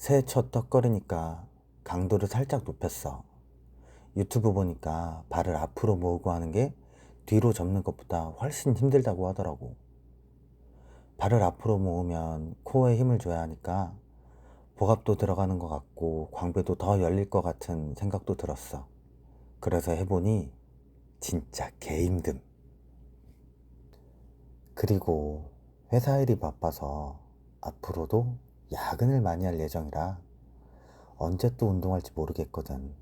새쳐 떡거리니까 강도를 살짝 높였어. 유튜브 보니까 발을 앞으로 모으고 하는 게 뒤로 접는 것보다 훨씬 힘들다고 하더라고. 발을 앞으로 모으면 코어에 힘을 줘야 하니까 복압도 들어가는 것 같고 광배도 더 열릴 것 같은 생각도 들었어. 그래서 해보니 진짜 개힘듦. 그리고 회사 일이 바빠서 앞으로도 야근을 많이 할 예정이라 언제 또 운동할지 모르겠거든.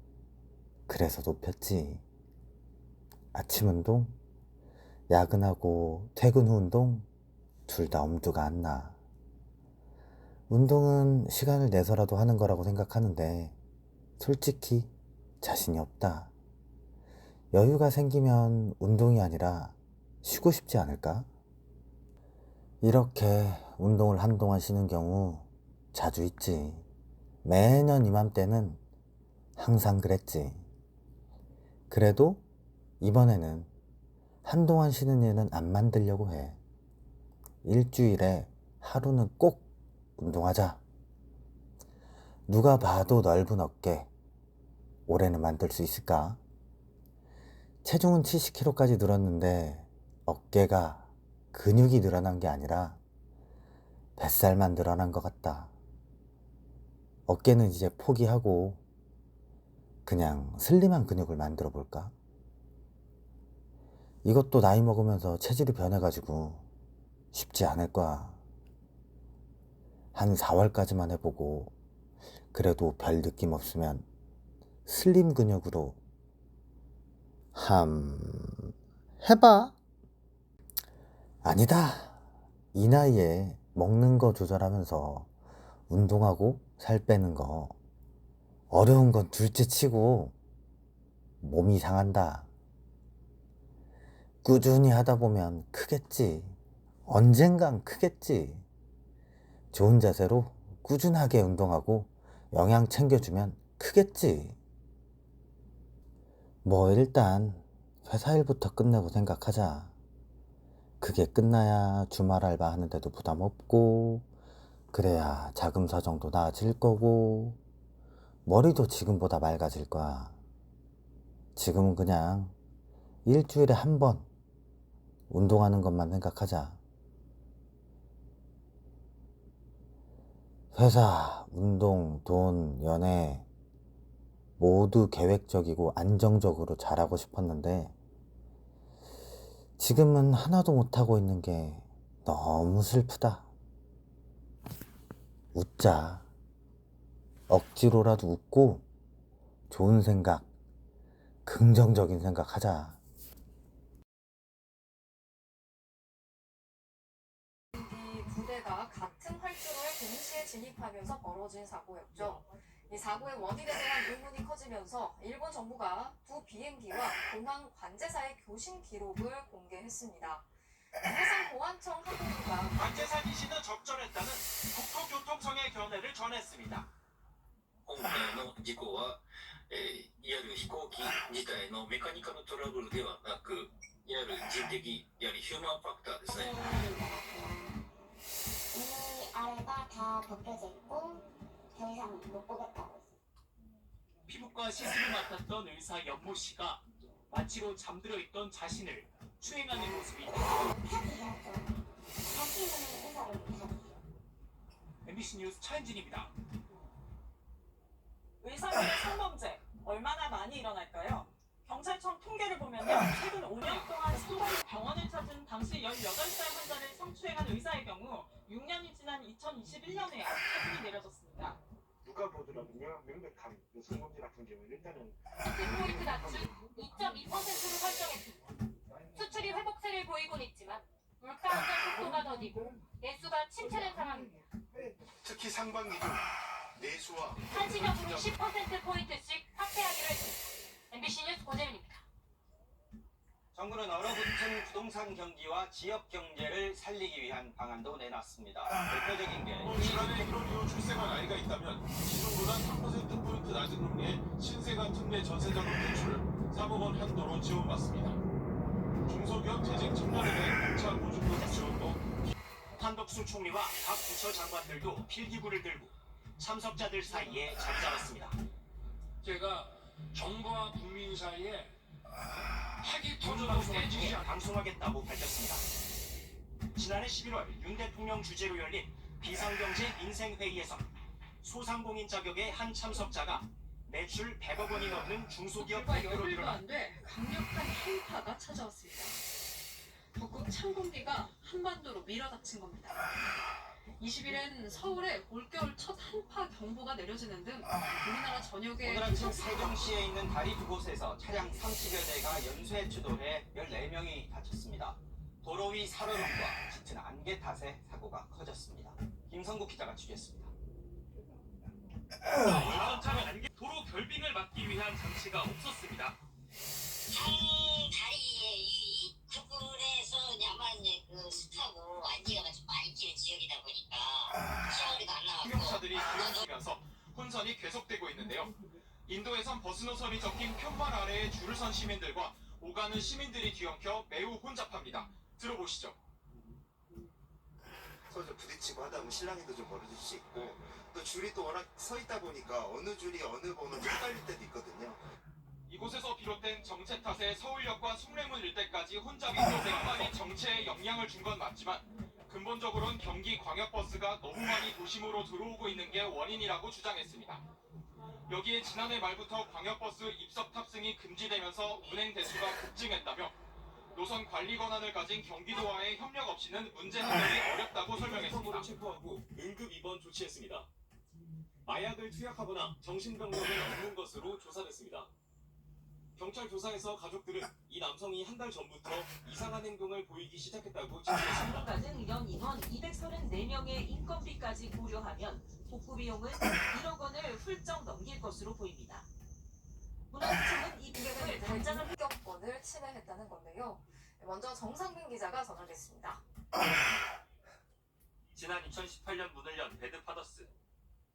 그래서 높였지. 아침 운동, 야근하고 퇴근 후 운동 둘 다 엄두가 안 나. 운동은 시간을 내서라도 하는 거라고 생각하는데 솔직히 자신이 없다. 여유가 생기면 운동이 아니라 쉬고 싶지 않을까? 이렇게 운동을 한동안 쉬는 경우 자주 있지. 매년 이맘때는 항상 그랬지. 그래도 이번에는 한동안 쉬는 일은 안 만들려고 해. 일주일에 하루는 꼭 운동하자. 누가 봐도 넓은 어깨, 올해는 만들 수 있을까? 체중은 70kg까지 늘었는데 어깨가 근육이 늘어난 게 아니라 뱃살만 늘어난 것 같다. 어깨는 이제 포기하고 그냥 슬림한 근육을 만들어 볼까? 이것도 나이 먹으면서 체질이 변해가지고 쉽지 않을 거야. 한 4월까지만 해보고 그래도 별 느낌 없으면 슬림 근육으로 해봐. 아니다. 이 나이에 먹는 거 조절하면서 운동하고 살 빼는 거 어려운 건 둘째 치고 몸이 상한다. 꾸준히 하다 보면 크겠지. 언젠간 크겠지. 좋은 자세로 꾸준하게 운동하고 영양 챙겨주면 크겠지. 뭐 일단 회사 일부터 끝내고 생각하자. 그게 끝나야 주말 알바 하는데도 부담 없고 그래야 자금 사정도 나아질 거고 머리도 지금보다 맑아질 거야. 지금은 그냥 일주일에 한 번 운동하는 것만 생각하자. 회사, 운동, 돈, 연애 모두 계획적이고 안정적으로 잘하고 싶었는데 지금은 하나도 못하고 있는 게 너무 슬프다. 웃자. 억지로라도 웃고 좋은 생각, 긍정적인 생각 하자. 이 부대가 같은 활주로에 동시에 진입하면서 벌어진 사고였죠. 이 사고의 원인에 대한 의문이 커지면서 일본 정부가 두 비행기와 공항 관제사의 교신 기록을 공개했습니다. 해상보안청 항공부가 관제사 기신은 적절했다는 국토교통청의 견해를 전했습니다. 今回の事故は、いわゆる飛行機自体のメカニカルトラブルではなく、いわゆる人的、いわゆるヒューマンファクターですね。 이 아래가 다 벗겨져 있고 더 이상 못 보겠다고. 피부과 시술을 맡았던 의사 연모 씨가 마취로 잠들어 있던 자신을 추행하는 모습이 사기해야죠. 자신은 의사를 사기해요. MBC 뉴스 차현진입니다. 의사들의 성범죄 얼마나 많이 일어날까요? 경찰청 통계를 보면요, 최근 5년 동안 병원을 찾은 당시 18살 환자를 성추행한 의사의 경우 6년이 지난 2021년에 처분이 내려졌습니다. 누가 보더라도요 명백한 성범죄 같은 경우는 일단은 포인트 낮춘 2.2%로 설정했습니다. 수출이 회복세를 보이곤 있지만 물가 안정 속도가 더디고 내수가 침체된 상황입니다. 특히 상반기 중 내수와 한시적으로 10%포인트씩 확대하기로 했습니다. MBC 뉴스 고재민입니다. 정부는 얼어붙은 부동산 경기와 지역 경제를 살리기 위한 방안도 내놨습니다. 대표적인 게 지난해 1월 이후 출생한 아이가 있다면 기존보다 3%포인트 낮은 금리의 신생아 특례 전세자금 대출을 3억 원 한도로 지원받습니다. 중소기업 재직 청년에 대한 공차 보증금 지원도 한덕수 총리와 각 부처 장관들도 필기구를 들고 참석자들 사이에 자리 잡았습니다. 제가 정부와 국민 사이에 핵이 전조방송을 통해 방송하겠다고 밝혔습니다. 지난해 11월 윤 대통령 주재로 열린 비상경제 민생회의에서 소상공인 자격의 한 참석자가 매출 100억 원이 넘는 중소기업 대표로 드러난 안돼 강력한 한파가 찾아왔습니다. 북극 찬공기가 한반도로 밀어닥친 겁니다. 20일엔 서울에 올겨울 첫 한파 경보가 내려지는 등 우리나라 전역에 오늘 아침 세종시에 있는 다리 두 곳에서 차량 30여 대가 연쇄 추돌해 14명이 다쳤습니다. 도로 위 살얼음과 짙은 안개 탓에 사고가 커졌습니다. 김성국 기자가 취재했습니다. 도로 결빙을 막기 위한 장치가 없었습니다. 다리의 이 부분에서 아마 그 습하고 안개가 좀 많이 끼는 지역이다 보니까 시야거리가 안 나왔고 승용차들이 뒤엉키면서 혼선이 계속되고 있는데요. 인도에선 버스 노선이 적힌 편말 아래에 줄을 선 시민들과 오가는 시민들이 뒤엉켜 매우 혼잡합니다. 들어보시죠. 서로 부딪히고 하다 보면 실랑이도 좀 벌어질 수 있고 또 줄이 또 워낙 서 있다 보니까 어느 줄이 어느 번호인지 헷갈릴 때도 있거든요. 이곳에서 비롯된 정체 탓에 서울역과 숭례문 일대까지 혼잡이 발생하니 정체에 영향을 준 건 맞지만 근본적으로는 경기 광역버스가 너무 많이 도심으로 들어오고 있는 게 원인이라고 주장했습니다. 여기에 지난해 말부터 광역버스 입석 탑승이 금지되면서 운행 대수가 급증했다며 노선 관리 권한을 가진 경기도와의 협력 없이는 문제 해결이 어렵다고 설명했습니다. 체포하고 응급 입원 조치했습니다. 마약을 투약하거나 정신병력을 옮는 것으로 조사됐습니다. 경찰 조사에서 가족들은 이 남성이 한 달 전부터 이상한 행동을 보이기 시작했다고 진술했습니다. 전문가는 연 인원 234명의 인건비까지 고려하면 복구 비용은 1억 원을 훌쩍 넘길 것으로 보입니다. 문화부처는 이 비용을 단장을 합격권을 침해했다는 건데요. 먼저 정상빈 기자가 전화됐습니다. 지난 2018년 문을 연 배드파더스.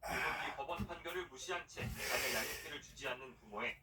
일본 법원 판결을 무시한 채 자녀 양육비를 주지 않는 부모의